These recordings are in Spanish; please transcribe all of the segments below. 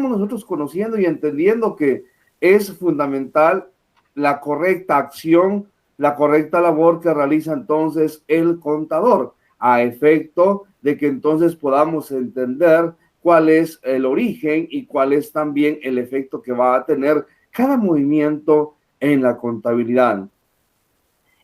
vayamos nosotros conociendo y entendiendo que es fundamental la correcta acción, la correcta labor que realiza entonces el contador, a efecto de que entonces podamos entender cuál es el origen y cuál es también el efecto que va a tener cada movimiento en la contabilidad.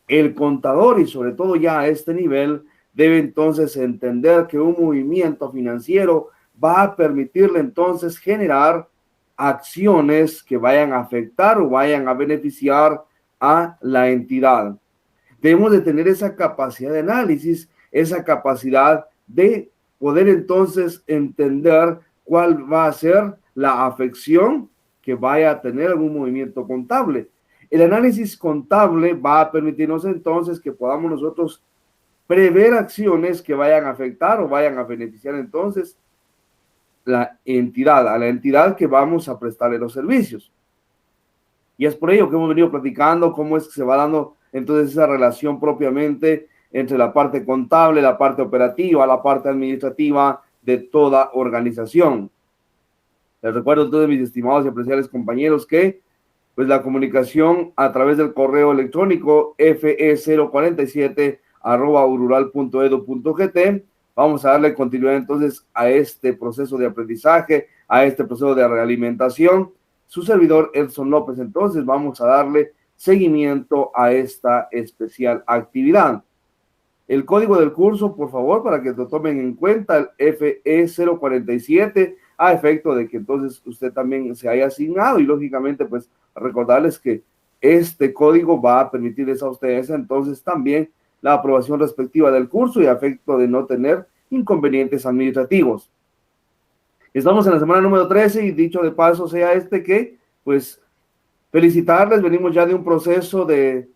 El contador, y sobre todo ya a este nivel, debe entonces entender que un movimiento financiero va a permitirle entonces generar acciones que vayan a afectar o vayan a beneficiar a la entidad. Debemos de tener esa capacidad de análisis, esa capacidad de poder entonces entender cuál va a ser la afección que vaya a tener algún movimiento contable. El análisis contable va a permitirnos entonces que podamos nosotros prever acciones que vayan a afectar o vayan a beneficiar entonces la entidad, a la entidad que vamos a prestarle los servicios. Y es por ello que hemos venido platicando cómo es que se va dando entonces esa relación propiamente entre la parte contable, la parte operativa, la parte administrativa de toda organización. Les recuerdo entonces, mis estimados y apreciables compañeros, que pues la comunicación a través del correo electrónico fe047@urural.edu.gt. Vamos a darle continuidad entonces a este proceso de aprendizaje, a este proceso de realimentación. Su servidor Edson López, entonces vamos a darle seguimiento a esta especial actividad. El código del curso, por favor, para que lo tomen en cuenta, el FE047, a efecto de que entonces usted también se haya asignado, y lógicamente pues recordarles que este código va a permitirles a ustedes entonces también la aprobación respectiva del curso y a efecto de no tener inconvenientes administrativos. Estamos en la semana número 13 y dicho de paso sea que pues felicitarles, venimos ya de un proceso de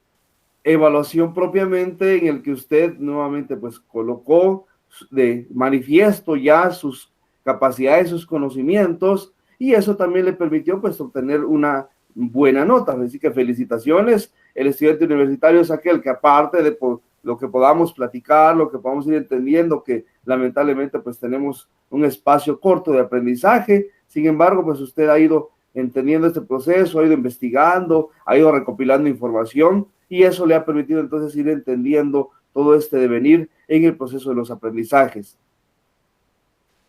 evaluación propiamente en el que usted nuevamente pues colocó de manifiesto ya sus capacidades, sus conocimientos, y eso también le permitió pues obtener una buena nota. Así que felicitaciones. El estudiante universitario es aquel que, aparte de lo que podamos platicar, lo que podamos ir entendiendo, que lamentablemente pues tenemos un espacio corto de aprendizaje, sin embargo pues usted ha ido entendiendo este proceso, ha ido investigando, ha ido recopilando información, y eso le ha permitido entonces ir entendiendo todo este devenir en el proceso de los aprendizajes.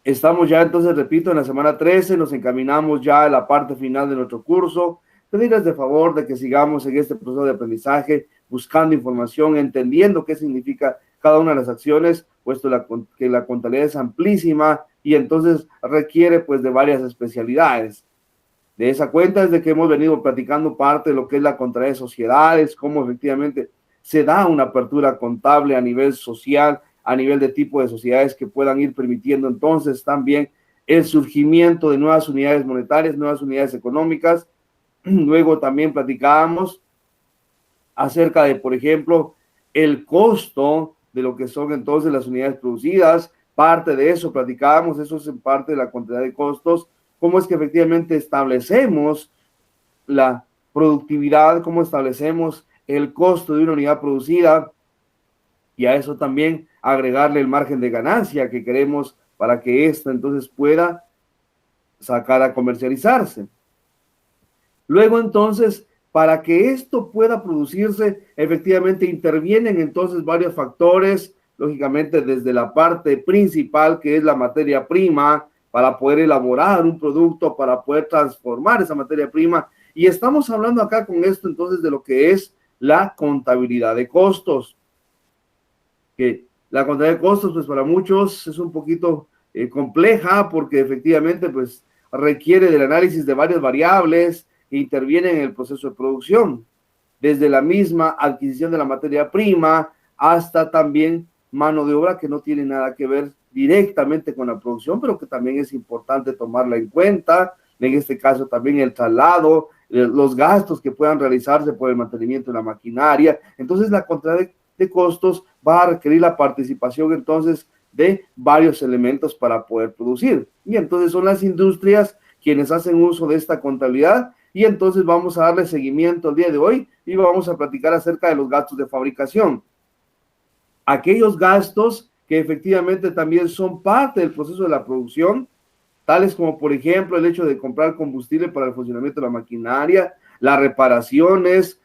Estamos ya entonces, repito, en la semana 13, nos encaminamos ya a la parte final de nuestro curso. Pedirles de favor de que sigamos en este proceso de aprendizaje, buscando información, entendiendo qué significa cada una de las acciones, puesto que la contabilidad es amplísima y entonces requiere pues de varias especialidades. De esa cuenta es de que hemos venido platicando parte de lo que es la contabilidad de sociedades, cómo efectivamente se da una apertura contable a nivel social, a nivel de tipo de sociedades que puedan ir permitiendo entonces también el surgimiento de nuevas unidades monetarias, nuevas unidades económicas. Luego también platicábamos acerca de, por ejemplo, el costo de lo que son entonces las unidades producidas. Parte de eso platicábamos, eso es en parte de la contabilidad de costos. Cómo es que efectivamente establecemos la productividad, cómo establecemos el costo de una unidad producida, y a eso también agregarle el margen de ganancia que queremos para que ésta entonces pueda sacar a comercializarse. Luego entonces, para que esto pueda producirse, efectivamente intervienen entonces varios factores, lógicamente desde la parte principal, que es la materia prima, para poder elaborar un producto, para poder transformar esa materia prima. Y estamos hablando acá con esto entonces de lo que es la contabilidad de costos. Que la contabilidad de costos, pues para muchos es un poquito compleja, porque efectivamente pues requiere del análisis de varias variables que intervienen en el proceso de producción, desde la misma adquisición de la materia prima hasta también mano de obra que no tiene nada que ver directamente con la producción, pero que también es importante tomarla en cuenta. En este caso también el traslado, los gastos que puedan realizarse por el mantenimiento de la maquinaria. Entonces la contabilidad de costos va a requerir la participación entonces de varios elementos para poder producir. Y entonces son las industrias quienes hacen uso de esta contabilidad, y entonces vamos a darle seguimiento el día de hoy y vamos a platicar acerca de los gastos de fabricación. Aquellos gastos que efectivamente también son parte del proceso de la producción, tales como, por ejemplo, el hecho de comprar combustible para el funcionamiento de la maquinaria, las reparaciones,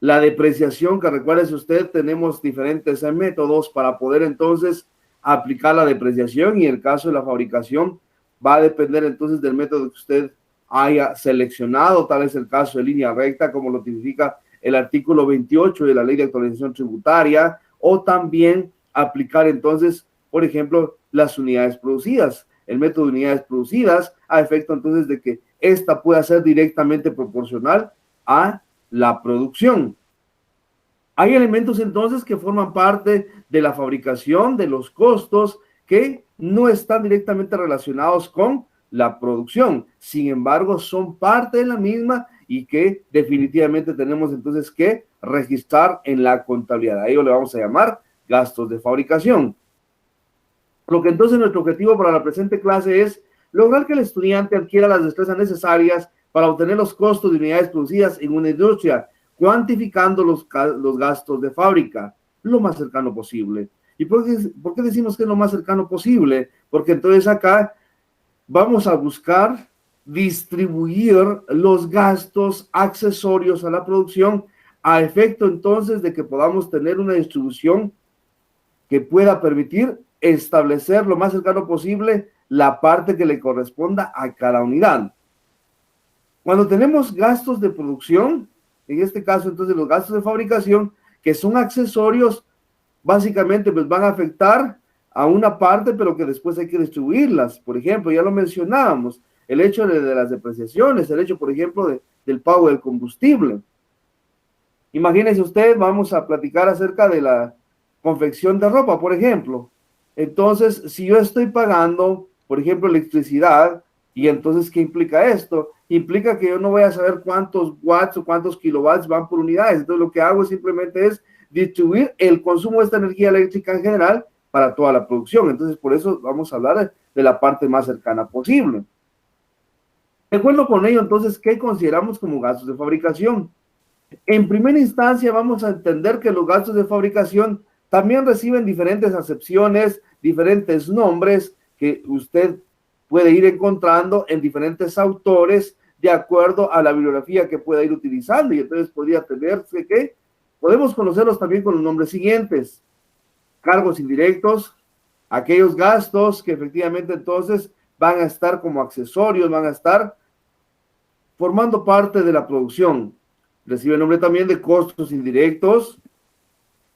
la depreciación, que recuérdese usted, tenemos diferentes métodos para poder entonces aplicar la depreciación, y el caso de la fabricación va a depender entonces del método que usted haya seleccionado. Tal es el caso de línea recta, como lo tipifica el artículo 28 de la Ley de Actualización Tributaria, o también aplicar entonces, por ejemplo, las unidades producidas, el método de unidades producidas, a efecto entonces de que esta pueda ser directamente proporcional a la producción. Hay elementos entonces que forman parte de la fabricación, de los costos, que no están directamente relacionados con la producción, sin embargo son parte de la misma y que definitivamente tenemos entonces que registrar en la contabilidad. A ello le vamos a llamar gastos de fabricación. Lo que entonces nuestro objetivo para la presente clase es lograr que el estudiante adquiera las destrezas necesarias para obtener los costos de unidades producidas en una industria, cuantificando los gastos de fábrica lo más cercano posible. ¿Y por qué decimos que es lo más cercano posible? Porque entonces acá vamos a buscar distribuir los gastos accesorios a la producción, a efecto entonces de que podamos tener una distribución que pueda permitir establecer lo más cercano posible la parte que le corresponda a cada unidad. Cuando tenemos gastos de producción, en este caso entonces los gastos de fabricación, que son accesorios, básicamente pues van a afectar a una parte, pero que después hay que distribuirlas. Por ejemplo, ya lo mencionábamos, el hecho de las depreciaciones, el hecho, por ejemplo, del pago del combustible. Imagínese usted, vamos a platicar acerca de la confección de ropa, por ejemplo. Entonces, si yo estoy pagando, por ejemplo, electricidad, y entonces, ¿qué implica esto? Implica que yo no voy a saber cuántos watts o cuántos kilowatts van por unidades. Entonces, lo que hago simplemente es distribuir el consumo de esta energía eléctrica en general para toda la producción. Entonces, por eso vamos a hablar de la parte más cercana posible. De acuerdo con ello, entonces, ¿qué consideramos como gastos de fabricación? En primera instancia, vamos a entender que los gastos de fabricación también reciben diferentes acepciones, diferentes nombres que usted puede ir encontrando en diferentes autores de acuerdo a la bibliografía que pueda ir utilizando. Y entonces podría tenerse que, podemos conocerlos también con los nombres siguientes: cargos indirectos, aquellos gastos que efectivamente entonces van a estar como accesorios, van a estar formando parte de la producción. Recibe el nombre también de costos indirectos,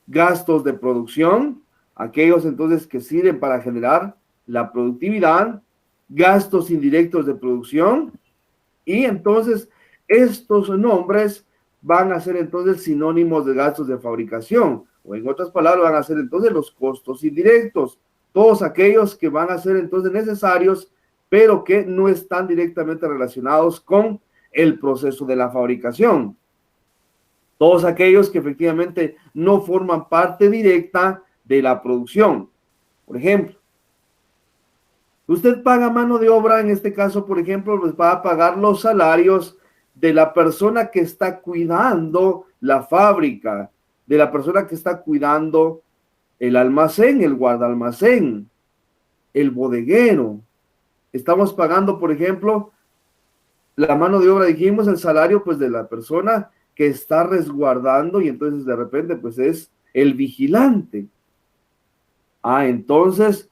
gastos de producción, aquellos entonces que sirven para generar la productividad, gastos indirectos de producción, y entonces estos nombres van a ser entonces sinónimos de gastos de fabricación, o en otras palabras van a ser entonces los costos indirectos, todos aquellos que van a ser entonces necesarios, pero que no están directamente relacionados con el proceso de la fabricación. Todos aquellos que efectivamente no forman parte directa de la producción. Por ejemplo, usted paga mano de obra, en este caso, por ejemplo, pues va a pagar los salarios de la persona que está cuidando la fábrica, de la persona que está cuidando el almacén, el guardalmacén, el bodeguero. Estamos pagando, por ejemplo, la mano de obra, dijimos, el salario pues de la persona que está resguardando, y entonces de repente pues es el vigilante. Entonces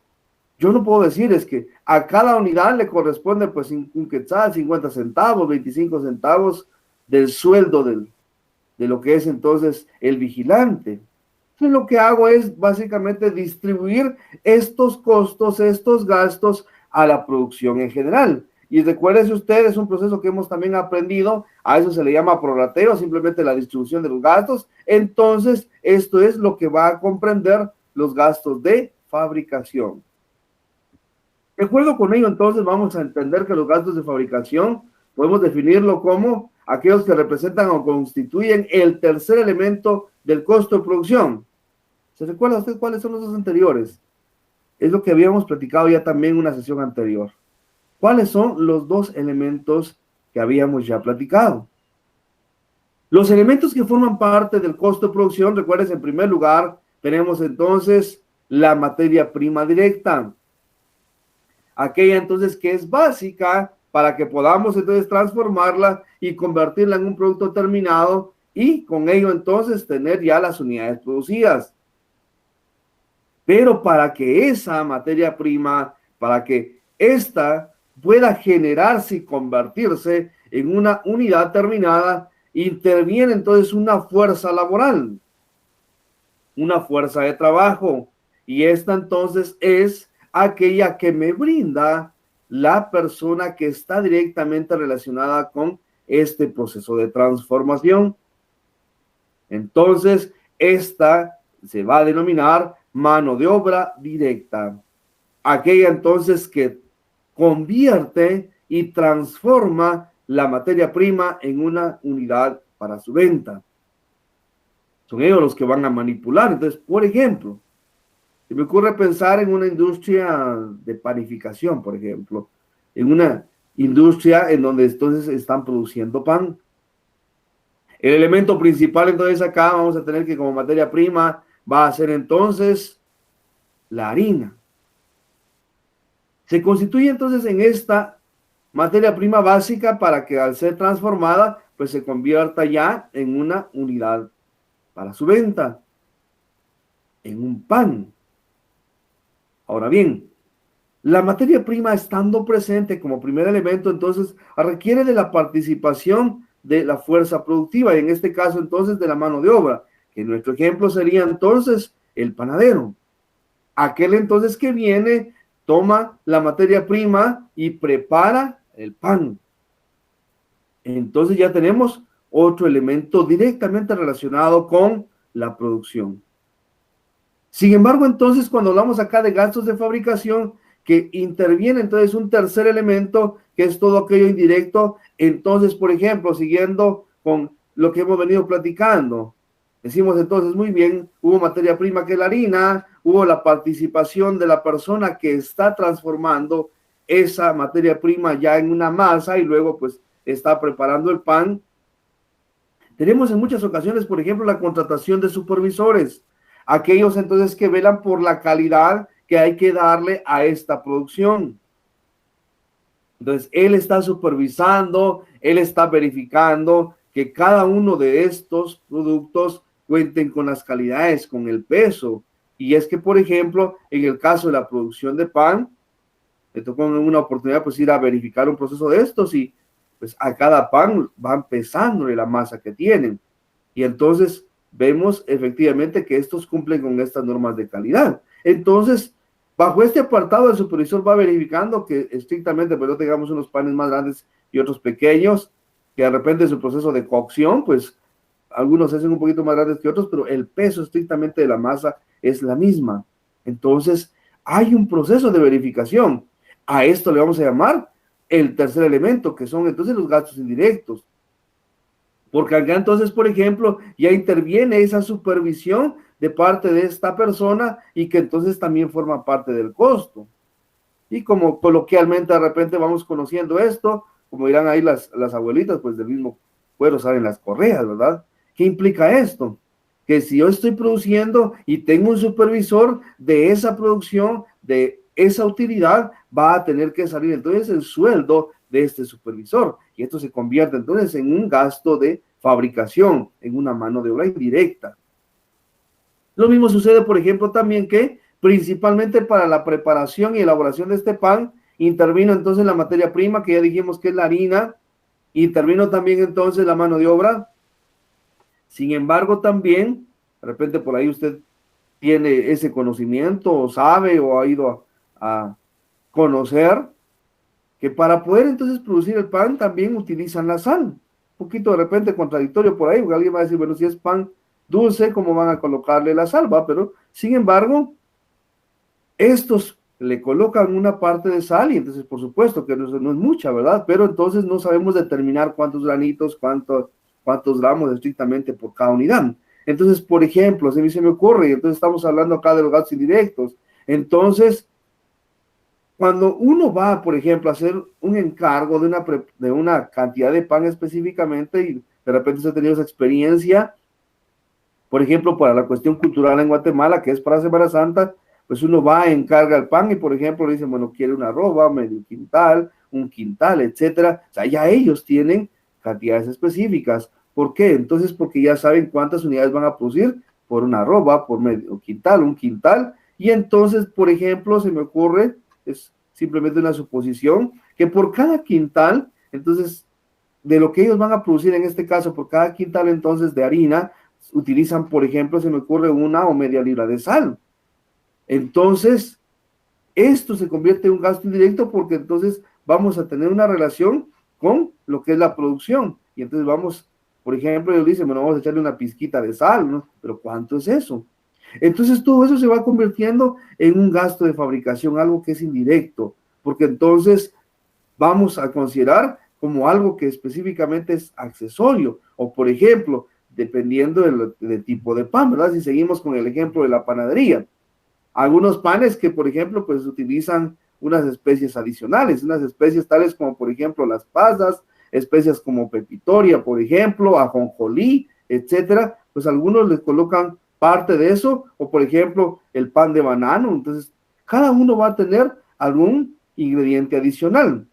yo no puedo decir, es que a cada unidad le corresponde pues un quetzal, 50 centavos, 25 centavos del sueldo de lo que es entonces el vigilante. Entonces lo que hago es básicamente distribuir estos costos, estos gastos a la producción en general. Y recuérdense ustedes, es un proceso que hemos también aprendido, a eso se le llama prorrateo, simplemente la distribución de los gastos. Entonces, esto es lo que va a comprender los gastos de fabricación. De acuerdo con ello, entonces, vamos a entender que los gastos de fabricación podemos definirlo como aquellos que representan o constituyen el tercer elemento del costo de producción. ¿Se recuerda usted cuáles son los dos anteriores? Es lo que habíamos platicado ya también en una sesión anterior. ¿Cuáles son los dos elementos que habíamos ya platicado? Los elementos que forman parte del costo de producción, recuerden, en primer lugar, tenemos entonces la materia prima directa. aquella entonces que es básica para que podamos entonces transformarla y convertirla en un producto terminado y con ello entonces tener ya las unidades producidas. Pero para que esa materia prima, para que ésta pueda generarse y convertirse en una unidad terminada, interviene entonces una fuerza laboral, una fuerza de trabajo, y esta entonces es aquella que me brinda la persona que está directamente relacionada con este proceso de transformación. Entonces, esta se va a denominar mano de obra directa, aquella entonces que convierte y transforma la materia prima en una unidad para su venta. Son ellos los que van a manipular. Entonces, por ejemplo, se me ocurre pensar en una industria de panificación, por ejemplo, en una industria en donde entonces están produciendo pan. El elemento principal entonces acá vamos a tener que como materia prima va a ser entonces la harina. Se constituye entonces en esta materia prima básica para que al ser transformada pues se convierta ya en una unidad para su venta, en un pan. Ahora bien, la materia prima estando presente como primer elemento entonces requiere de la participación de la fuerza productiva y en este caso entonces de la mano de obra, que en nuestro ejemplo sería entonces el panadero. Aquel entonces que viene, toma la materia prima y prepara el pan. Entonces ya tenemos otro elemento directamente relacionado con la producción. Sin embargo, entonces, cuando hablamos acá de gastos de fabricación, que interviene entonces un tercer elemento, que es todo aquello indirecto, entonces, por ejemplo, siguiendo con lo que hemos venido platicando, decimos entonces, muy bien, hubo materia prima que es la harina, hubo la participación de la persona que está transformando esa materia prima ya en una masa y luego pues está preparando el pan. Tenemos en muchas ocasiones, por ejemplo, la contratación de supervisores, aquellos entonces que velan por la calidad que hay que darle a esta producción. Entonces, él está supervisando, él está verificando que cada uno de estos productos cuenten con las calidades, con el peso. Y es que, por ejemplo, en el caso de la producción de pan, me tocó en una oportunidad pues ir a verificar un proceso de estos y pues a cada pan van pesándole la masa que tienen. Y entonces vemos efectivamente que estos cumplen con estas normas de calidad. Entonces, bajo este apartado, el supervisor va verificando que estrictamente, pues no tengamos unos panes más grandes y otros pequeños, que de repente su proceso de cocción, pues algunos se hacen un poquito más grandes que otros, pero el peso estrictamente de la masa es la misma. Entonces, hay un proceso de verificación. A esto le vamos a llamar el tercer elemento, que son entonces los gastos indirectos. Porque acá entonces, por ejemplo, ya interviene esa supervisión de parte de esta persona y que entonces también forma parte del costo. Y como coloquialmente de repente vamos conociendo esto, como dirán ahí las abuelitas, pues del mismo cuero salen las correas, ¿verdad? ¿Qué implica esto? Que si yo estoy produciendo y tengo un supervisor de esa producción, de esa utilidad, va a tener que salir entonces el sueldo de este supervisor. Y esto se convierte entonces en un gasto de fabricación, en una mano de obra indirecta. Lo mismo sucede, por ejemplo, también que principalmente para la preparación y elaboración de este pan, intervino entonces la materia prima, que ya dijimos que es la harina, intervino también entonces la mano de obra. Sin embargo, también, de repente por ahí usted tiene ese conocimiento, o sabe, o ha ido a conocer, que para poder entonces producir el pan también utilizan la sal. Un poquito de repente contradictorio por ahí, porque alguien va a decir, bueno, si es pan dulce, ¿cómo van a colocarle la sal? ¿Va? Pero, sin embargo, estos le colocan una parte de sal y entonces, por supuesto, que no es mucha, ¿verdad? Pero entonces no sabemos determinar cuántos granitos, cuántos gramos estrictamente por cada unidad. Entonces, por ejemplo, a mí se me ocurre, y entonces estamos hablando acá de los gastos indirectos. Entonces, cuando uno va, por ejemplo, a hacer un encargo de una cantidad de pan específicamente y de repente se ha tenido esa experiencia, por ejemplo, para la cuestión cultural en Guatemala, que es para Semana Santa, pues uno va, encarga el pan y, por ejemplo, le dicen, bueno, quiere una arroba, medio quintal, un quintal, etcétera. O sea, ya ellos tienen cantidades específicas. ¿Por qué? Entonces, porque ya saben cuántas unidades van a producir por una arroba, por medio quintal, un quintal. Y entonces, por ejemplo, se me ocurre, es simplemente una suposición, que por cada quintal, entonces, de lo que ellos van a producir en este caso, por cada quintal entonces de harina, utilizan, por ejemplo, se me ocurre una o media libra de sal. Entonces, esto se convierte en un gasto indirecto porque entonces vamos a tener una relación con lo que es la producción. Y entonces vamos, por ejemplo, ellos dicen, bueno, vamos a echarle una pizquita de sal, ¿no? Pero ¿cuánto es eso? Entonces todo eso se va convirtiendo en un gasto de fabricación, algo que es indirecto, porque entonces vamos a considerar como algo que específicamente es accesorio, o por ejemplo, dependiendo del tipo de pan, ¿verdad? Si seguimos con el ejemplo de la panadería, algunos panes que, por ejemplo, pues utilizan unas especies adicionales, unas especies tales como, por ejemplo, las pasas, especies como pepitoria, por ejemplo, ajonjolí, etcétera, pues algunos les colocan parte de eso, o por ejemplo, el pan de banano. Entonces, cada uno va a tener algún ingrediente adicional.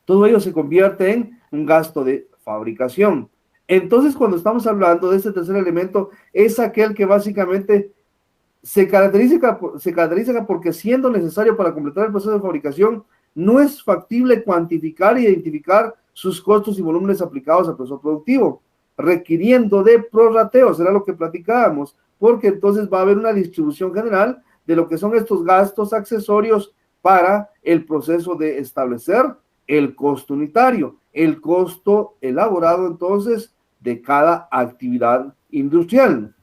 Todo ello se convierte en un gasto de fabricación. Entonces, cuando estamos hablando de este tercer elemento, es aquel que básicamente se caracteriza porque siendo necesario para completar el proceso de fabricación, no es factible cuantificar e identificar sus costos y volúmenes aplicados al proceso productivo, requiriendo de prorrateo, será lo que platicábamos, porque entonces va a haber una distribución general de lo que son estos gastos accesorios para el proceso de establecer el costo unitario, el costo elaborado entonces de cada actividad industrial.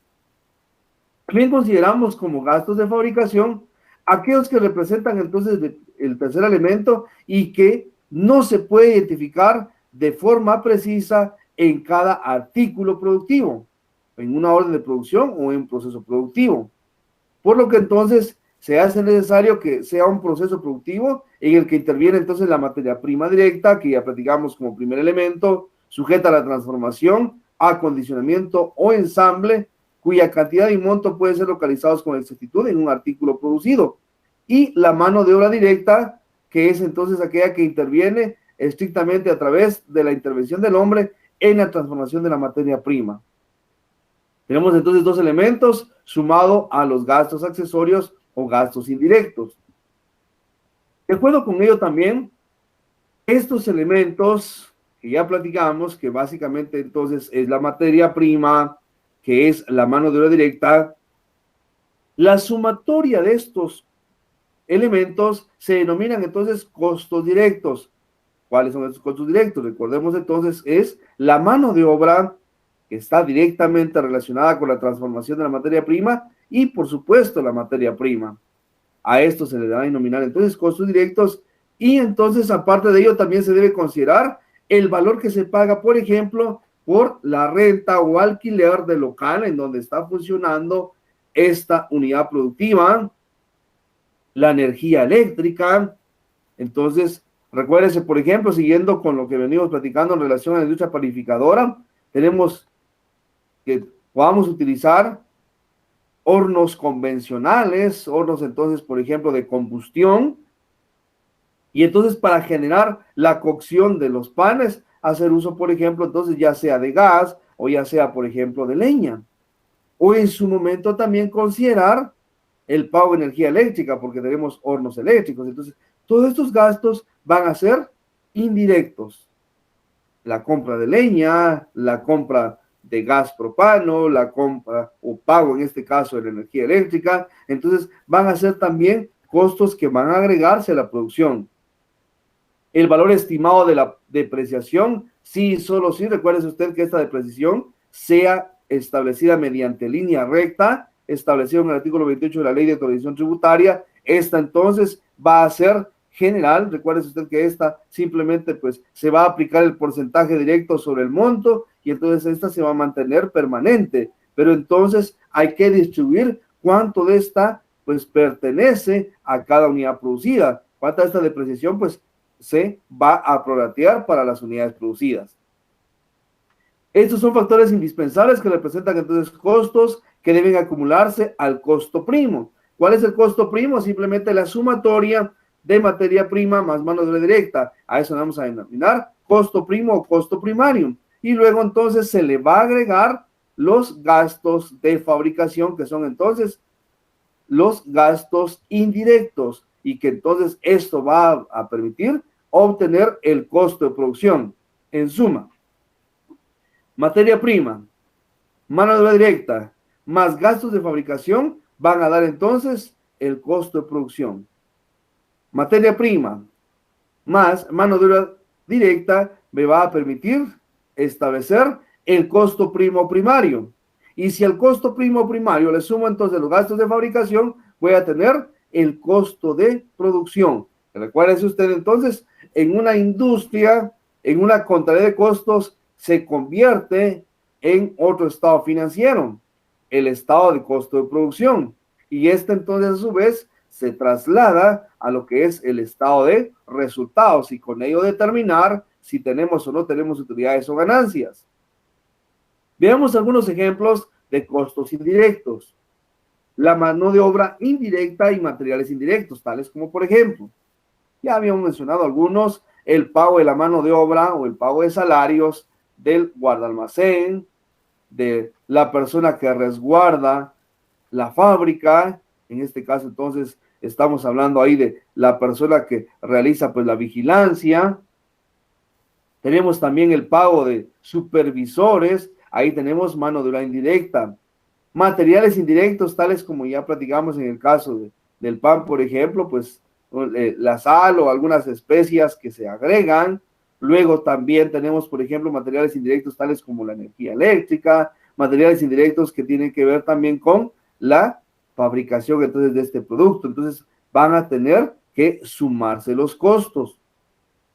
También consideramos como gastos de fabricación aquellos que representan entonces el tercer elemento y que no se puede identificar de forma precisa en cada artículo productivo, en una orden de producción o en un proceso productivo. Por lo que entonces se hace necesario que sea un proceso productivo en el que interviene entonces la materia prima directa, que ya platicamos como primer elemento, sujeta a la transformación, acondicionamiento o ensamble, cuya cantidad y monto pueden ser localizados con exactitud en un artículo producido. Y la mano de obra directa, que es entonces aquella que interviene estrictamente a través de la intervención del hombre en la transformación de la materia prima. Tenemos entonces dos elementos sumado a los gastos accesorios o gastos indirectos. De acuerdo con ello también, estos elementos que ya platicamos, que básicamente entonces es la materia prima, que es la mano de obra directa, la sumatoria de estos elementos se denominan entonces costos directos. ¿Cuáles son estos costos directos? Recordemos entonces, es la mano de obra que está directamente relacionada con la transformación de la materia prima y, por supuesto, la materia prima. A esto se le da a denominar entonces costos directos y entonces, aparte de ello, también se debe considerar el valor que se paga, por ejemplo, por la renta o alquiler del local en donde está funcionando esta unidad productiva, la energía eléctrica. Entonces, recuérdense, por ejemplo, siguiendo con lo que venimos platicando en relación a la industria panificadora, tenemos que podamos utilizar hornos convencionales, hornos entonces, por ejemplo, de combustión, y entonces para generar la cocción de los panes, hacer uso, por ejemplo, entonces ya sea de gas o ya sea, por ejemplo, de leña. O en su momento también considerar el pago de energía eléctrica, porque tenemos hornos eléctricos. Entonces, todos estos gastos van a ser indirectos. La compra de leña, la compra de gas propano, la compra o pago en este caso de la energía eléctrica, entonces van a ser también costos que van a agregarse a la producción. El valor estimado de la depreciación, sí, solo sí, recuérdese usted que esta depreciación sea establecida mediante línea recta, establecido en el artículo 28 de la Ley de Actualización Tributaria. Esta entonces va a ser general, recuérdese usted que esta simplemente pues se va a aplicar el porcentaje directo sobre el monto y entonces esta se va a mantener permanente, pero entonces hay que distribuir cuánto de esta pues pertenece a cada unidad producida, cuánta de esta depreciación pues se va a prorratear para las unidades producidas. Estos son factores indispensables que representan entonces costos que deben acumularse al costo primo. ¿Cuál es el costo primo? Simplemente la sumatoria de materia prima más mano de obra directa. A eso vamos a denominar costo primo o costo primario. Y luego entonces se le va a agregar los gastos de fabricación, que son entonces los gastos indirectos, y que entonces esto va a permitir obtener el costo de producción. En suma, materia prima, mano de obra directa, más gastos de fabricación van a dar entonces el costo de producción. Materia prima más mano de obra directa me va a permitir establecer el costo primo primario. Y si al costo primo primario le sumo entonces los gastos de fabricación, voy a tener el costo de producción. Recuérdese usted entonces, en una industria, en una contabilidad de costos, se convierte en otro estado financiero, el estado de costo de producción. Y este entonces a su vez se traslada a lo que es el estado de resultados y con ello determinar si tenemos o no tenemos utilidades o ganancias. Veamos algunos ejemplos de costos indirectos. La mano de obra indirecta y materiales indirectos, tales como por ejemplo, ya habíamos mencionado algunos, el pago de la mano de obra o el pago de salarios del guardalmacén, de la persona que resguarda la fábrica. En este caso entonces estamos hablando ahí de la persona que realiza pues la vigilancia. Tenemos también el pago de supervisores, ahí tenemos mano de obra indirecta. Materiales indirectos, tales como ya platicamos en el caso del pan, por ejemplo, pues la sal o algunas especias que se agregan. Luego también tenemos, por ejemplo, materiales indirectos tales como la energía eléctrica, materiales indirectos que tienen que ver también con la fabricación entonces de este producto. Entonces van a tener que sumarse los costos.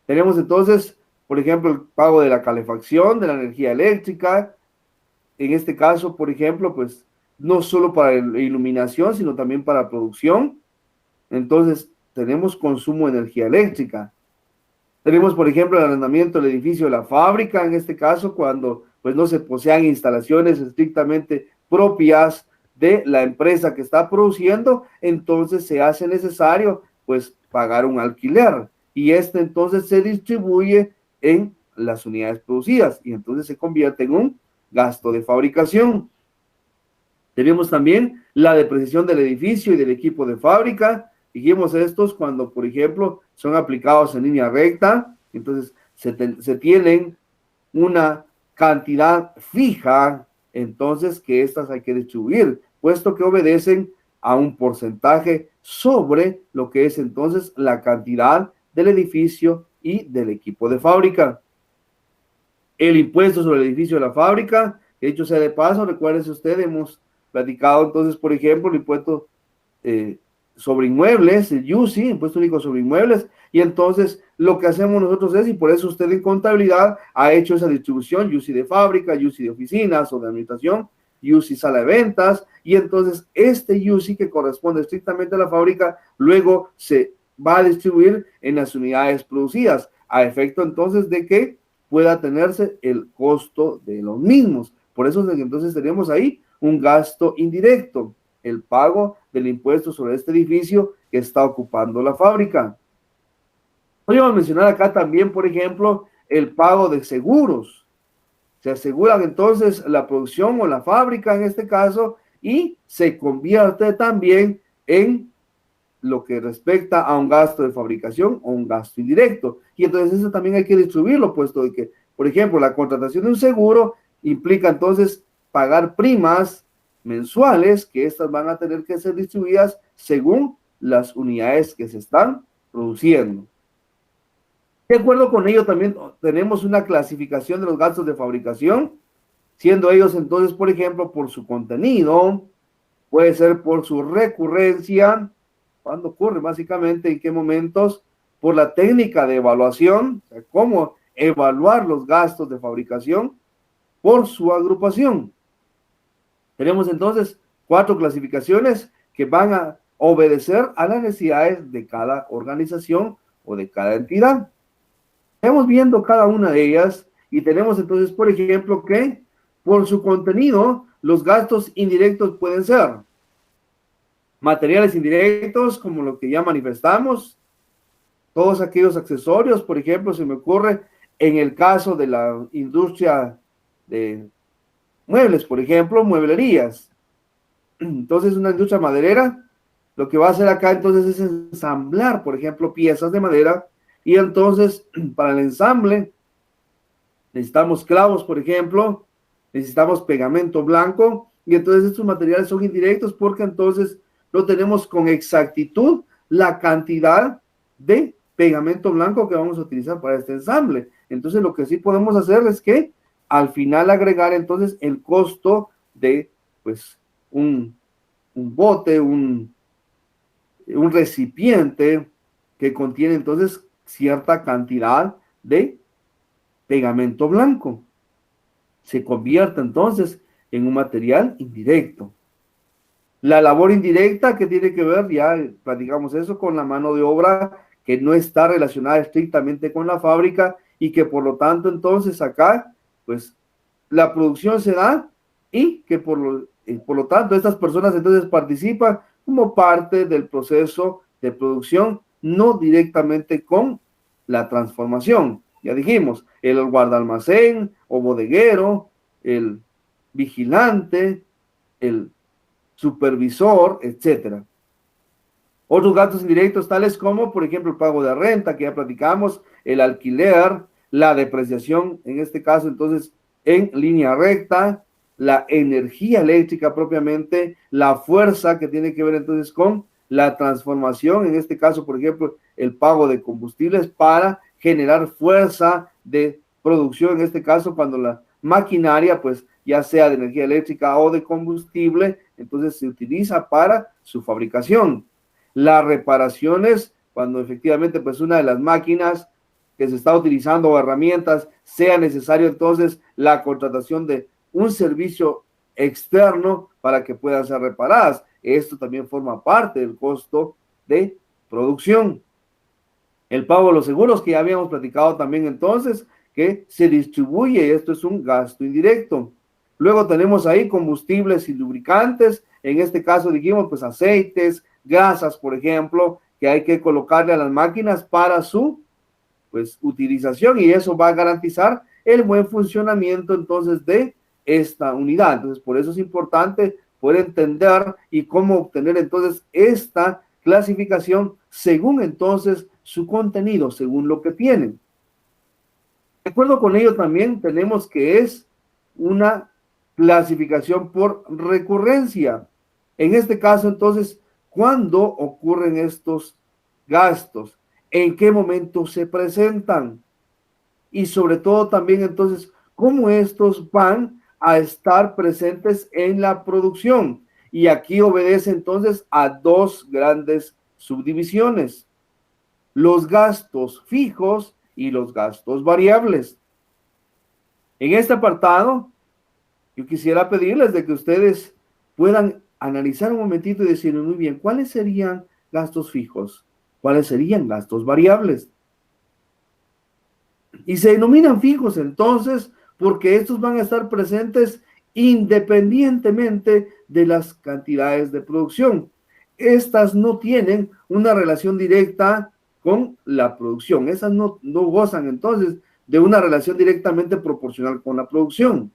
Tenemos entonces, por ejemplo, el pago de la calefacción, de la energía eléctrica. En este caso, por ejemplo, pues no solo para iluminación, sino también para producción. Entonces, tenemos consumo de energía eléctrica. Tenemos, por ejemplo, el arrendamiento del edificio de la fábrica, en este caso, cuando pues no se posean instalaciones estrictamente propias de la empresa que está produciendo, entonces se hace necesario pues pagar un alquiler y este entonces se distribuye en las unidades producidas y entonces se convierte en un gasto de fabricación. Tenemos también la depreciación del edificio y del equipo de fábrica. Dijimos estos cuando, por ejemplo, son aplicados en línea recta, entonces se tienen una cantidad fija, entonces que estas hay que distribuir, puesto que obedecen a un porcentaje sobre lo que es entonces la cantidad del edificio y del equipo de fábrica. El impuesto sobre el edificio de la fábrica, que dicho sea de paso, recuérdese usted, hemos platicado entonces, por ejemplo, el impuesto sobre inmuebles, el IUSI, impuesto único sobre inmuebles, y entonces lo que hacemos nosotros es, y por eso usted en contabilidad ha hecho esa distribución, IUSI de fábrica, IUSI de oficinas o de administración, IUSI sala de ventas, y entonces este IUSI que corresponde estrictamente a la fábrica, luego se va a distribuir en las unidades producidas, a efecto entonces de que pueda tenerse el costo de los mismos. Por eso entonces tenemos ahí un gasto indirecto, el pago del impuesto sobre este edificio que está ocupando la fábrica. Podríamos mencionar acá también, por ejemplo, el pago de seguros. Se aseguran entonces la producción o la fábrica en este caso y se convierte también en lo que respecta a un gasto de fabricación o un gasto indirecto. Y entonces eso también hay que distribuirlo, puesto de que, por ejemplo, la contratación de un seguro implica entonces pagar primas mensuales, que estas van a tener que ser distribuidas según las unidades que se están produciendo. De acuerdo con ello, también tenemos una clasificación de los gastos de fabricación, siendo ellos entonces, por ejemplo, por su contenido, puede ser por su recurrencia, cuándo ocurre básicamente, en qué momentos, por la técnica de evaluación, o sea, cómo evaluar los gastos de fabricación, por su agrupación. Tenemos entonces 4 clasificaciones que van a obedecer a las necesidades de cada organización o de cada entidad. Estamos viendo cada una de ellas y tenemos entonces, por ejemplo, que por su contenido, los gastos indirectos pueden ser Materiales indirectos, como lo que ya manifestamos, todos aquellos accesorios, por ejemplo, se me ocurre en el caso de la industria de muebles, por ejemplo, mueblerías. Entonces, una industria maderera, lo que va a hacer acá entonces es ensamblar, por ejemplo, piezas de madera, y entonces para el ensamble necesitamos clavos, por ejemplo, necesitamos pegamento blanco, y entonces estos materiales son indirectos porque entonces no tenemos con exactitud la cantidad de pegamento blanco que vamos a utilizar para este ensamble. Entonces lo que sí podemos hacer es que al final agregar entonces el costo de pues un bote, un recipiente que contiene entonces cierta cantidad de pegamento blanco. Se convierte entonces en un material indirecto. La labor indirecta que tiene que ver, ya platicamos eso, con la mano de obra que no está relacionada estrictamente con la fábrica y que por lo tanto entonces acá, pues la producción se da y que por lo tanto estas personas entonces participan como parte del proceso de producción, no directamente con la transformación. Ya dijimos, el guardalmacén o bodeguero, el vigilante, el supervisor, etcétera. Otros gastos indirectos tales como, por ejemplo, el pago de renta, que ya platicamos, el alquiler, la depreciación, en este caso, entonces, en línea recta, la energía eléctrica propiamente, la fuerza que tiene que ver entonces con la transformación, en este caso, por ejemplo, el pago de combustibles para generar fuerza de producción, en este caso, cuando la maquinaria, pues, ya sea de energía eléctrica o de combustible, entonces se utiliza para su fabricación. Las reparaciones, cuando efectivamente pues una de las máquinas que se está utilizando o herramientas sea necesario entonces la contratación de un servicio externo para que puedan ser reparadas. Esto también forma parte del costo de producción. El pago de los seguros que ya habíamos platicado también entonces, que se distribuye, y esto es un gasto indirecto. Luego tenemos ahí combustibles y lubricantes, en este caso dijimos pues aceites, grasas, por ejemplo, que hay que colocarle a las máquinas para su pues utilización y eso va a garantizar el buen funcionamiento entonces de esta unidad. Entonces, por eso es importante poder entender y cómo obtener entonces esta clasificación según entonces su contenido, según lo que tienen. De acuerdo con ello también tenemos que es una clasificación por recurrencia. En este caso, entonces, ¿cuándo ocurren estos gastos? ¿En qué momento se presentan? Y sobre todo también, entonces, ¿cómo estos van a estar presentes en la producción? Y aquí obedece entonces a dos grandes subdivisiones: los gastos fijos y los gastos variables. En este apartado, yo quisiera pedirles de que ustedes puedan analizar un momentito y decir muy bien, ¿cuáles serían gastos fijos? ¿Cuáles serían gastos variables? Y se denominan fijos entonces porque estos van a estar presentes independientemente de las cantidades de producción. Estas no tienen una relación directa con la producción. Esas no gozan entonces de una relación directamente proporcional con la producción.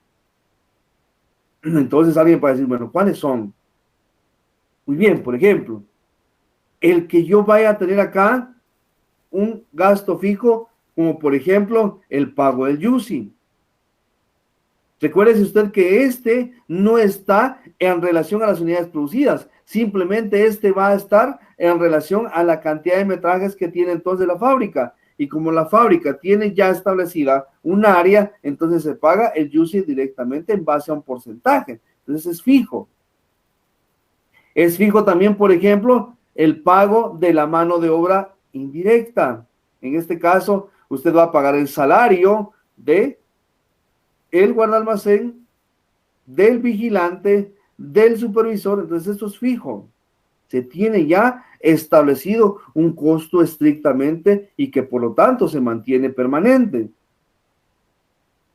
Entonces alguien puede decir, bueno, ¿cuáles son? Muy bien, por ejemplo, el que yo vaya a tener acá un gasto fijo, como por ejemplo el pago del YUSI. Recuérdese usted que este no está en relación a las unidades producidas, simplemente este va a estar en relación a la cantidad de metrajes que tiene entonces la fábrica. Y como la fábrica tiene ya establecida un área, entonces se paga el YUSI directamente en base a un porcentaje. Entonces es fijo. Es fijo también, por ejemplo, el pago de la mano de obra indirecta. En este caso, usted va a pagar el salario de el guardalmacén, del vigilante, del supervisor. Entonces esto es fijo. Se tiene ya establecido un costo estrictamente y que por lo tanto se mantiene permanente.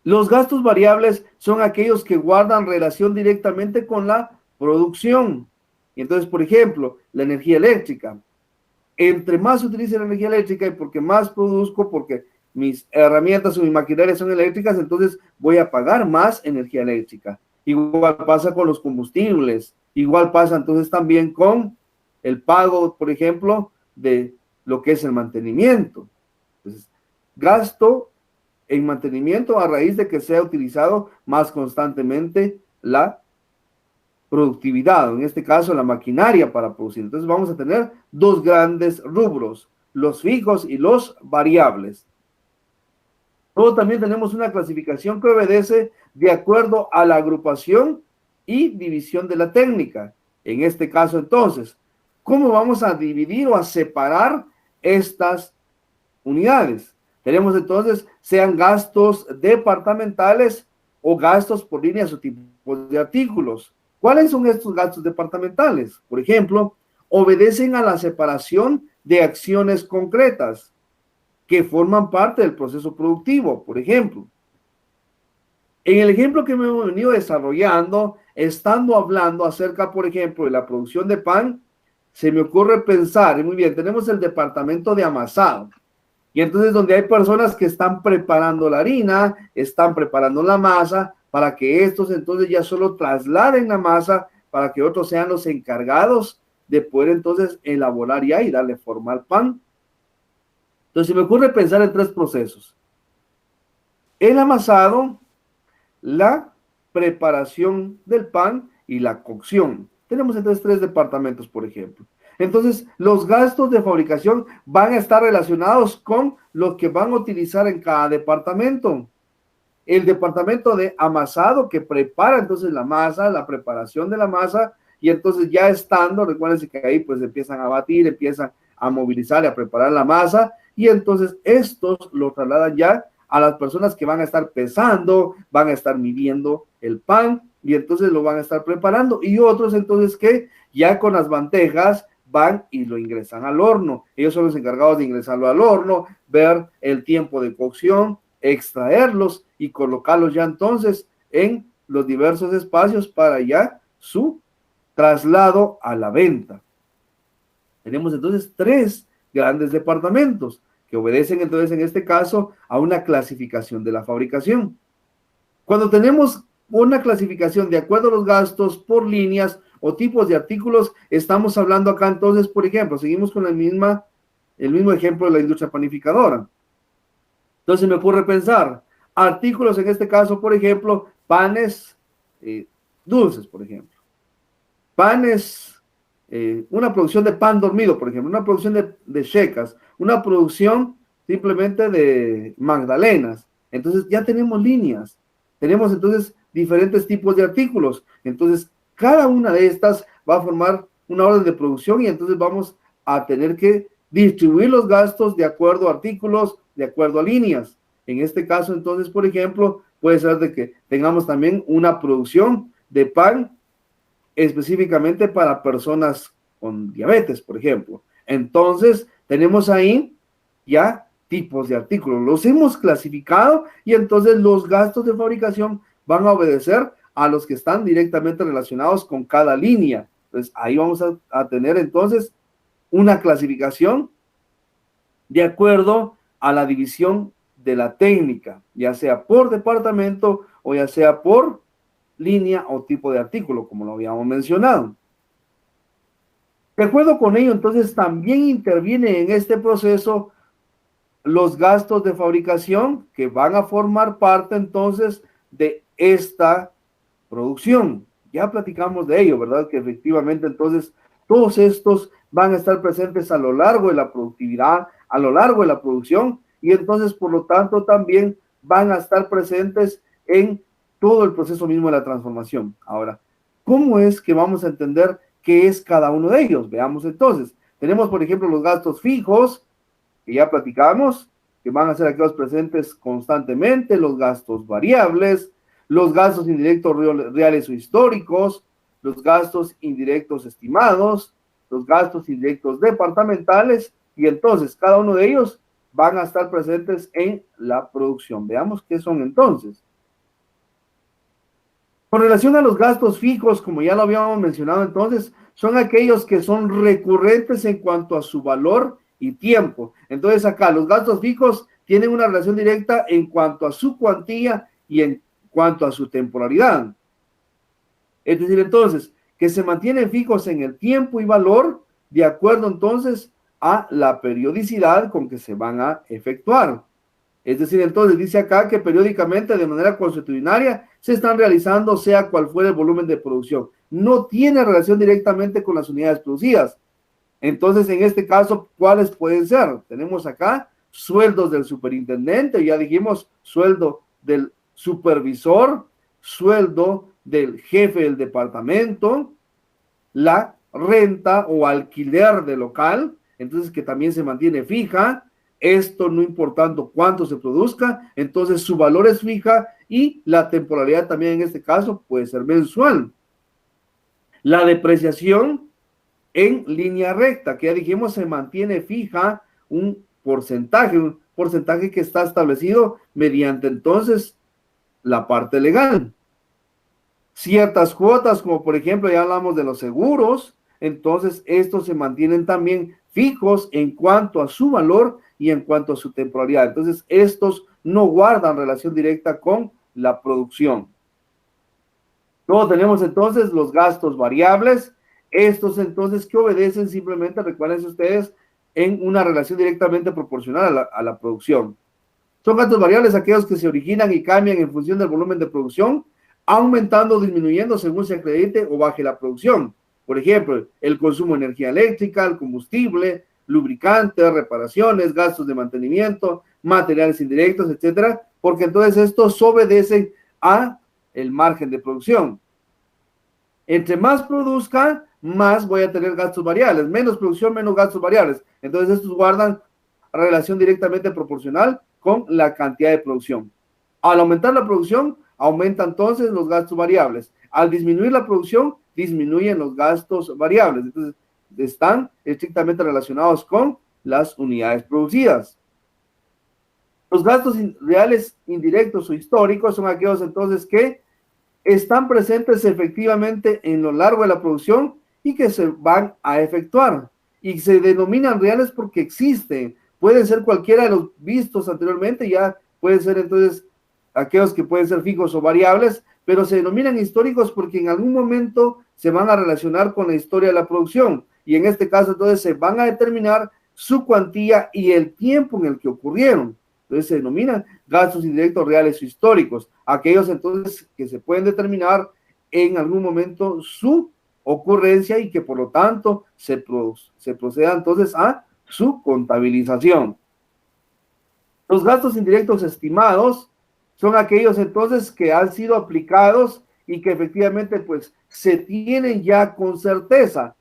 Los gastos variables son aquellos que guardan relación directamente con la producción. Y entonces, por ejemplo, la energía eléctrica. Entre más se utilice la energía eléctrica y porque más produzco, porque mis herramientas o mis maquinarias son eléctricas, entonces voy a pagar más energía eléctrica. Igual pasa con los combustibles, igual pasa entonces también con el pago, por ejemplo, de lo que es el mantenimiento. Entonces, gasto en mantenimiento a raíz de que sea utilizado más constantemente la productividad, en este caso la maquinaria para producir. Entonces vamos a tener dos grandes rubros, los fijos y los variables. Luego también tenemos una clasificación que obedece de acuerdo a la agrupación y división de la técnica. En este caso, entonces, ¿cómo vamos a dividir o a separar estas unidades? Tenemos entonces, sean gastos departamentales o gastos por líneas o tipos de artículos. ¿Cuáles son estos gastos departamentales? Por ejemplo, obedecen a la separación de acciones concretas que forman parte del proceso productivo. Por ejemplo, en el ejemplo que me hemos venido desarrollando, estando hablando acerca, por ejemplo, de la producción de pan, se me ocurre pensar, y muy bien, tenemos el departamento de amasado, y entonces donde hay personas que están preparando la harina, están preparando la masa, para que estos entonces ya solo trasladen la masa, para que otros sean los encargados de poder entonces elaborar ya y darle forma al pan. Entonces se me ocurre pensar en tres procesos: el amasado, la preparación del pan y la cocción. Tenemos entonces tres departamentos, por ejemplo. Entonces, los gastos de fabricación van a estar relacionados con lo que van a utilizar en cada departamento. El departamento de amasado, que prepara entonces la masa, la preparación de la masa, y entonces ya estando, recuérdense que ahí pues empiezan a batir, empiezan a movilizar y a preparar la masa, y entonces estos lo trasladan ya a las personas que van a estar pesando, van a estar midiendo el pan, y entonces lo van a estar preparando, y otros entonces que ya con las bandejas van y lo ingresan al horno. Ellos son los encargados de ingresarlo al horno, ver el tiempo de cocción, extraerlos y colocarlos ya entonces en los diversos espacios para ya su traslado a la venta. Tenemos entonces tres grandes departamentos que obedecen entonces en este caso a una clasificación de la fabricación. Cuando tenemos una clasificación de acuerdo a los gastos por líneas o tipos de artículos, estamos hablando acá entonces, por ejemplo, seguimos con el mismo ejemplo de la industria panificadora. Entonces me ocurre pensar, artículos en este caso, por ejemplo, panes dulces, por ejemplo. Panes, una producción de pan dormido, por ejemplo, una producción de checas, una producción simplemente de magdalenas. Entonces ya tenemos líneas, tenemos entonces diferentes tipos de artículos. Entonces cada una de estas va a formar una orden de producción y entonces vamos a tener que distribuir los gastos de acuerdo a artículos, de acuerdo a líneas. En este caso, entonces, por ejemplo, puede ser de que tengamos también una producción de pan específicamente para personas con diabetes, por ejemplo. Entonces, tenemos ahí ya tipos de artículos. Los hemos clasificado y entonces los gastos de fabricación van a obedecer a los que están directamente relacionados con cada línea. Entonces, ahí vamos a tener entonces una clasificación de acuerdo a la división de la técnica, ya sea por departamento o ya sea por línea o tipo de artículo, como lo habíamos mencionado. De acuerdo con ello, entonces también interviene en este proceso los gastos de fabricación que van a formar parte entonces de esta producción. Ya platicamos de ello, ¿verdad? Que efectivamente entonces todos estos van a estar presentes a lo largo de la productividad, a lo largo de la producción, y entonces por lo tanto también van a estar presentes en todo el proceso mismo de la transformación. Ahora, ¿cómo es que vamos a entender qué es cada uno de ellos? Veamos entonces. Tenemos, por ejemplo, los gastos fijos, que ya platicamos, que van a ser aquellos presentes constantemente, los gastos variables, los gastos indirectos reales o históricos, los gastos indirectos estimados, los gastos indirectos departamentales, y entonces cada uno de ellos van a estar presentes en la producción. Veamos qué son entonces. Con relación a los gastos fijos, como ya lo habíamos mencionado entonces, son aquellos que son recurrentes en cuanto a su valor y tiempo. Entonces acá los gastos fijos tienen una relación directa en cuanto a su cuantía y en cuanto a su temporalidad. Es decir, entonces, que se mantienen fijos en el tiempo y valor de acuerdo entonces a la periodicidad con que se van a efectuar. Es decir, entonces dice acá que periódicamente de manera consuetudinaria se están realizando sea cual fuera el volumen de producción. No tiene relación directamente con las unidades producidas. Entonces, en este caso, ¿cuáles pueden ser? Tenemos acá sueldos del superintendente, ya dijimos sueldo del supervisor, sueldo del jefe del departamento, la renta o alquiler de local, entonces que también se mantiene fija, esto no importando cuánto se produzca, entonces su valor es fija y la temporalidad también en este caso puede ser mensual. La depreciación en línea recta, que ya dijimos se mantiene fija un porcentaje que está establecido mediante entonces la parte legal. Ciertas cuotas, como por ejemplo ya hablamos de los seguros, entonces estos se mantienen también fijos en cuanto a su valor y en cuanto a su temporalidad. Entonces estos no guardan relación directa con la producción. Luego tenemos entonces los gastos variables, estos entonces que obedecen simplemente, recuerden ustedes, en una relación directamente proporcional a la producción. Son gastos variables aquellos que se originan y cambian en función del volumen de producción, aumentando o disminuyendo según se acredite o baje la producción. Por ejemplo, el consumo de energía eléctrica, el combustible, lubricantes, reparaciones, gastos de mantenimiento, materiales indirectos, etcétera, porque entonces estos obedecen a el margen de producción. Entre más produzca, más voy a tener gastos variables. Menos producción, menos gastos variables. Entonces estos guardan relación directamente proporcional con la cantidad de producción. Al aumentar la producción, aumenta entonces los gastos variables. Al disminuir la producción, disminuyen los gastos variables. Entonces, están estrictamente relacionados con las unidades producidas. Los gastos reales indirectos o históricos son aquellos entonces que están presentes efectivamente en lo largo de la producción y que se van a efectuar. Y se denominan reales porque existen. Pueden ser cualquiera de los vistos anteriormente, ya pueden ser entonces aquellos que pueden ser fijos o variables, pero se denominan históricos porque en algún momento se van a relacionar con la historia de la producción. Y en este caso entonces se van a determinar su cuantía y el tiempo en el que ocurrieron. Entonces se denominan gastos indirectos reales o históricos, aquellos entonces que se pueden determinar en algún momento su ocurrencia y que por lo tanto se proceda entonces a su contabilización. Los gastos indirectos estimados son aquellos entonces que han sido aplicados y que efectivamente pues se tienen ya con certeza.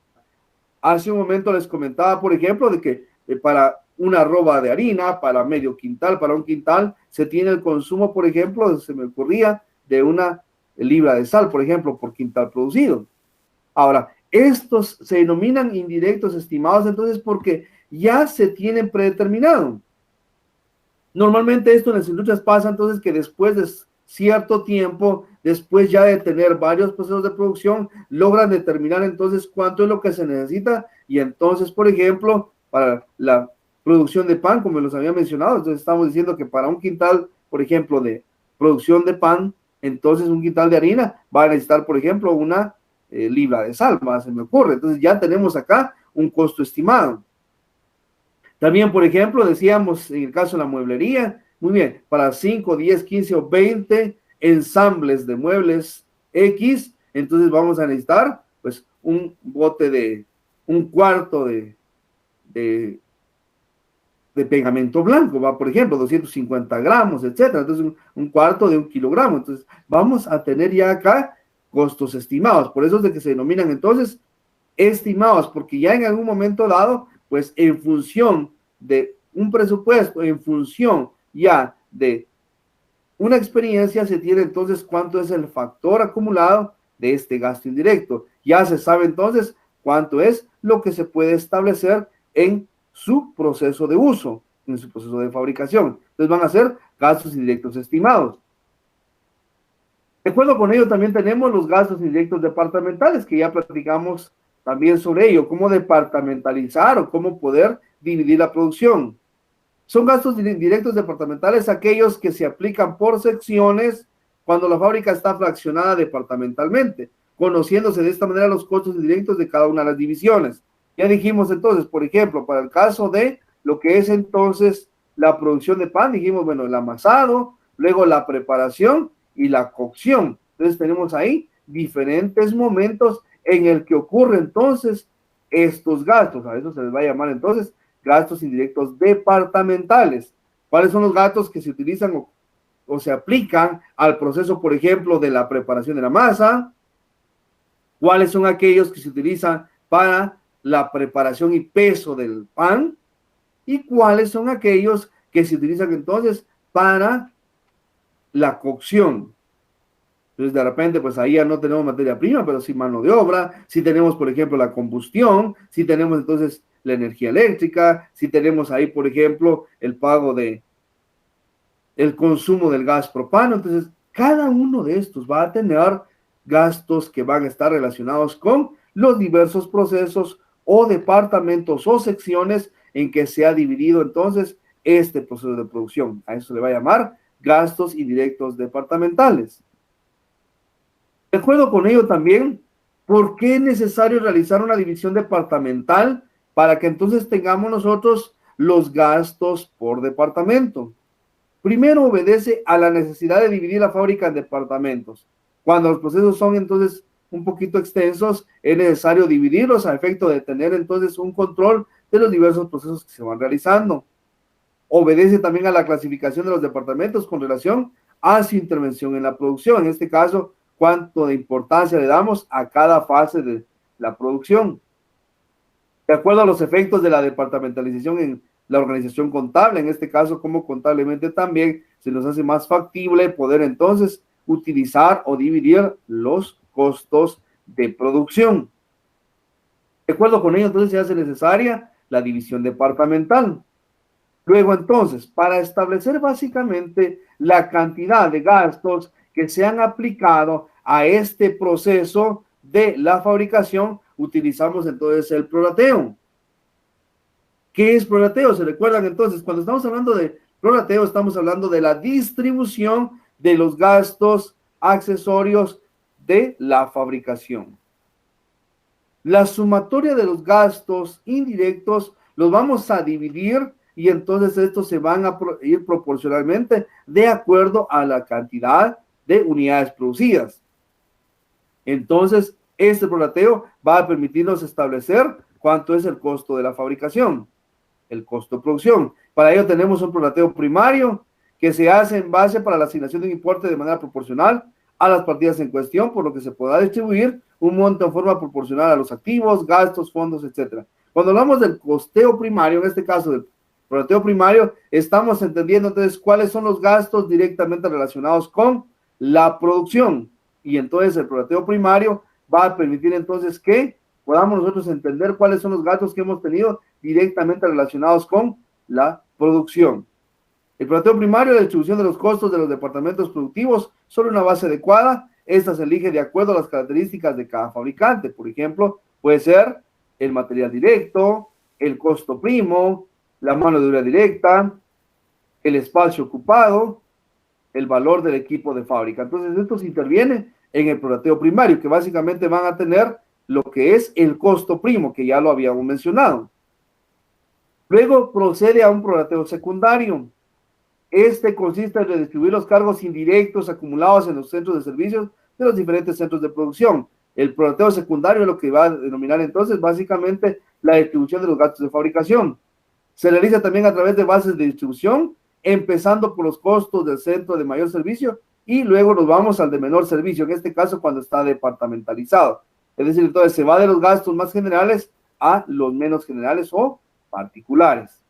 Hace un momento les comentaba, por ejemplo, de que para una arroba de harina, para medio quintal, para un quintal, se tiene el consumo, por ejemplo, se me ocurría, de una libra de sal, por ejemplo, por quintal producido. Ahora, estos se denominan indirectos estimados entonces porque ya se tienen predeterminado. Normalmente esto en las industrias pasa entonces que después de cierto tiempo, después ya de tener varios procesos de producción, logran determinar entonces cuánto es lo que se necesita y entonces, por ejemplo, para la producción de pan, como los había mencionado, entonces estamos diciendo que para un quintal, por ejemplo, de producción de pan, entonces un quintal de harina va a necesitar, por ejemplo, una libra de sal, más se me ocurre. Entonces ya tenemos acá un costo estimado. También, por ejemplo, decíamos en el caso de la mueblería, muy bien, para 5, 10, 15 o 20 ensambles de muebles X, entonces vamos a necesitar pues un bote de, un cuarto de pegamento blanco, va, por ejemplo, 250 gramos, etcétera, entonces un cuarto de 1 kilogramo, entonces vamos a tener ya acá costos estimados, por eso es de que se denominan entonces estimados, porque ya en algún momento dado, pues en función de un presupuesto, en función ya de una experiencia, se tiene entonces cuánto es el factor acumulado de este gasto indirecto. Ya se sabe entonces cuánto es lo que se puede establecer en su proceso de uso, en su proceso de fabricación. Entonces van a ser gastos indirectos estimados. De acuerdo con ello, también tenemos los gastos indirectos departamentales, que ya platicamos también sobre ello, cómo departamentalizar o cómo poder dividir la producción. Son gastos directos departamentales aquellos que se aplican por secciones cuando la fábrica está fraccionada departamentalmente, conociéndose de esta manera los costos indirectos de cada una de las divisiones. Ya dijimos entonces, por ejemplo, para el caso de lo que es entonces la producción de pan, dijimos, bueno, el amasado, luego la preparación y la cocción. Entonces tenemos ahí diferentes momentos en el que ocurre entonces estos gastos. A eso se les va a llamar entonces gastos indirectos departamentales. ¿Cuáles son los gastos que se utilizan o se aplican al proceso, por ejemplo, de la preparación de la masa? ¿Cuáles son aquellos que se utilizan para la preparación y peso del pan? ¿Y cuáles son aquellos que se utilizan entonces para la cocción? Entonces, de repente, pues ahí ya no tenemos materia prima, pero sí mano de obra, si tenemos, por ejemplo, la combustión, si tenemos entonces la energía eléctrica, si tenemos ahí, por ejemplo, el pago de el consumo del gas propano. Entonces, cada uno de estos va a tener gastos que van a estar relacionados con los diversos procesos o departamentos o secciones en que se ha dividido entonces este proceso de producción. A eso se le va a llamar gastos indirectos departamentales. De acuerdo con ello también, ¿por qué es necesario realizar una división departamental para que entonces tengamos nosotros los gastos por departamento? Primero, obedece a la necesidad de dividir la fábrica en departamentos. Cuando los procesos son entonces un poquito extensos, es necesario dividirlos a efecto de tener entonces un control de los diversos procesos que se van realizando. Obedece también a la clasificación de los departamentos con relación a su intervención en la producción. En este caso, cuánto de importancia le damos a cada fase de la producción. De acuerdo a los efectos de la departamentalización en la organización contable, en este caso como contablemente también se nos hace más factible poder entonces utilizar o dividir los costos de producción. De acuerdo con ello, entonces se hace necesaria la división departamental. Luego, entonces, para establecer básicamente la cantidad de gastos que se han aplicado a este proceso de la fabricación, utilizamos entonces el prorrateo. ¿Qué es prorrateo? ¿Se recuerdan entonces? Cuando estamos hablando de prorrateo, estamos hablando de la distribución de los gastos accesorios de la fabricación. La sumatoria de los gastos indirectos los vamos a dividir y entonces estos se van a ir proporcionalmente de acuerdo a la cantidad de unidades producidas. Entonces, este prorrateo va a permitirnos establecer cuánto es el costo de la fabricación, el costo de producción. Para ello tenemos un prorrateo primario que se hace en base para la asignación de un importe de manera proporcional a las partidas en cuestión, por lo que se podrá distribuir un monto en forma proporcional a los activos, gastos, fondos, etc. Cuando hablamos del costeo primario, en este caso del prorrateo primario, estamos entendiendo entonces cuáles son los gastos directamente relacionados con la producción. Y entonces el prorrateo primario va a permitir entonces que podamos nosotros entender cuáles son los gastos que hemos tenido directamente relacionados con la producción. El prorrateo primario, la distribución de los costos de los departamentos productivos sobre una base adecuada. Esta se elige de acuerdo a las características de cada fabricante. Por ejemplo, puede ser el material directo, el costo primo, la mano de obra directa, el espacio ocupado, el valor del equipo de fábrica. Entonces, esto se interviene en el prorrateo primario, que básicamente van a tener lo que es el costo primo, que ya lo habíamos mencionado. Luego procede a un prorrateo secundario. Este consiste en redistribuir los cargos indirectos acumulados en los centros de servicios de los diferentes centros de producción. El prorrateo secundario es lo que va a denominar entonces básicamente la distribución de los gastos de fabricación. Se realiza también a través de bases de distribución, empezando por los costos del centro de mayor servicio y luego nos vamos al de menor servicio, en este caso cuando está departamentalizado. Es decir, entonces se va de los gastos más generales a los menos generales o particulares.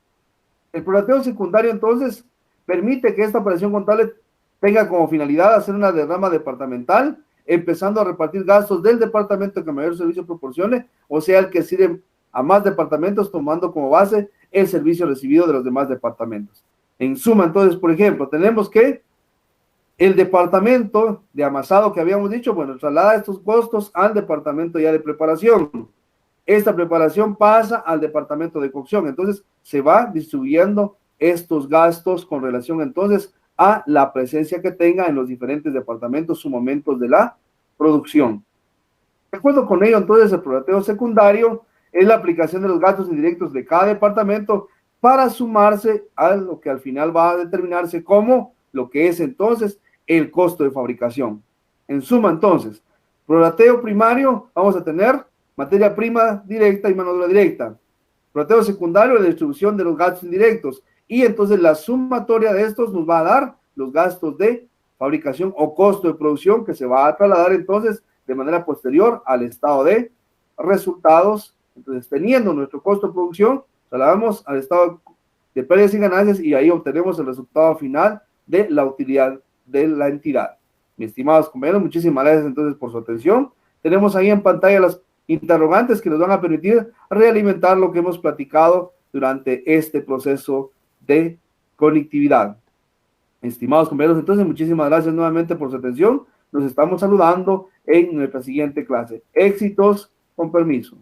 El prorrateo secundario entonces permite que esta operación contable tenga como finalidad hacer una derrama departamental, empezando a repartir gastos del departamento que mayor servicio proporcione, o sea, el que sirve a más departamentos, tomando como base el servicio recibido de los demás departamentos. En suma, entonces, por ejemplo, tenemos que El departamento de amasado que habíamos dicho, bueno, traslada estos costos al departamento ya de preparación. Esta preparación pasa al departamento de cocción. Entonces, se va distribuyendo estos gastos con relación entonces a la presencia que tenga en los diferentes departamentos o momentos de la producción. De acuerdo con ello, entonces, el prorrateo secundario es la aplicación de los gastos indirectos de cada departamento para sumarse a lo que al final va a determinarse como lo que es entonces el costo de fabricación. En suma, entonces, prorrateo primario, vamos a tener materia prima directa y mano de obra directa. Prorrateo secundario, la distribución de los gastos indirectos. Y entonces la sumatoria de estos nos va a dar los gastos de fabricación o costo de producción que se va a trasladar entonces de manera posterior al estado de resultados. Entonces, teniendo nuestro costo de producción, trasladamos al estado de pérdidas y ganancias y ahí obtenemos el resultado final de la utilidad de la entidad. Mis estimados compañeros, muchísimas gracias entonces por su atención. Tenemos ahí en pantalla las interrogantes que nos van a permitir realimentar lo que hemos platicado durante este proceso de conectividad. Estimados compañeros, entonces muchísimas gracias nuevamente por su atención. Nos estamos saludando en nuestra siguiente clase. Éxitos, con permiso.